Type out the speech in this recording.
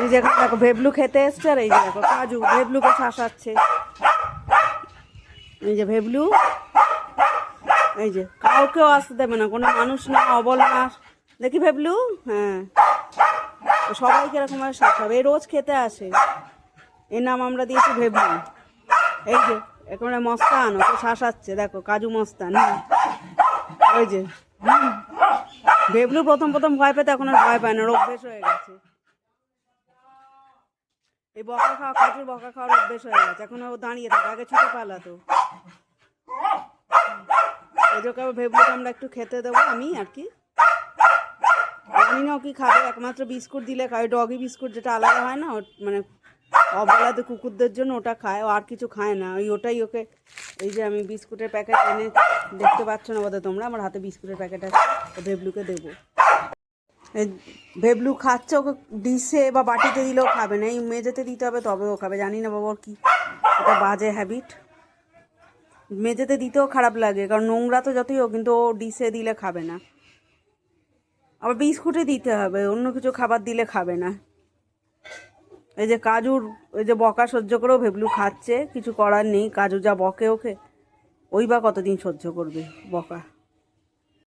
এই যে দেখো ভেবলু খেতে এসছে, আর এই যে দেখো কাজু ভেবলুকে শাসাচ্ছে। এই যে ভেবলু, এই যে কাউকেও আসতে দেবে না, কোনো মানুষ না, অবল না। দেখি ভেবলু, হ্যাঁ সবাইকে এরকমভাবে শাসাবে। এই রোজ খেতে আসে, এর নাম আমরা দিয়েছি ভেবলু। এই যে একেবারে মস্তান, ওকে শাসাচ্ছে, দেখো কাজু মস্তান। ওই যে ভেবলু প্রথম প্রথম ভয় পেতে, এখন আর ভয় পায় না, অভ্যেস হয়ে গেছে। এই বকা খাওয়া, কাজুর বকা খাওয়ার অভ্যেস হয়ে গেছে, এখন ও দাঁড়িয়ে থাকে, আগে ছুটে পালাতো। এই যে ভেবলুকে আমরা একটু খেতে দেবো, আমি আর কি জানি না ও কি খাবে, একমাত্র বিস্কুট দিলে খায়, ডগি বিস্কুট যেটা আলাদা হয় না, মানে অবলাতে কুকুরদের জন্য ওটা খায়, ও আর কিছু খায় না, ওটাই ওকে। এই যে আমি বিস্কুটের প্যাকেট এনে, দেখতে পাচ্ছ না বোধহয় তোমরা, আমার হাতে বিস্কুটের প্যাকেট আছে, ভেবলুকে দেবো। এই ভেবলু খাচ্ছে, ওকে ডিশে বা বাটিতে দিলেও খাবে না, এই মেঝেতে দিতে হবে তবেও খাবে। জানি না বাবা ওর কি এটা বাজে হ্যাবিট, মেঝেতে দিতেও খারাপ লাগে, কারণ নোংরা তো যতই হোক, কিন্তু ও ডিশে দিলে খাবে না। আবার বিস্কুটে দিতে হবে, অন্য কিছু খাবার দিলে খাবে না। এই যে কাজুর ওই যে বকা সহ্য করেও ভেবলু খাচ্ছে, কিছু করার নেই, কাজু যা বকে ওকে, ওই বা কতদিন সহ্য করবে বকা।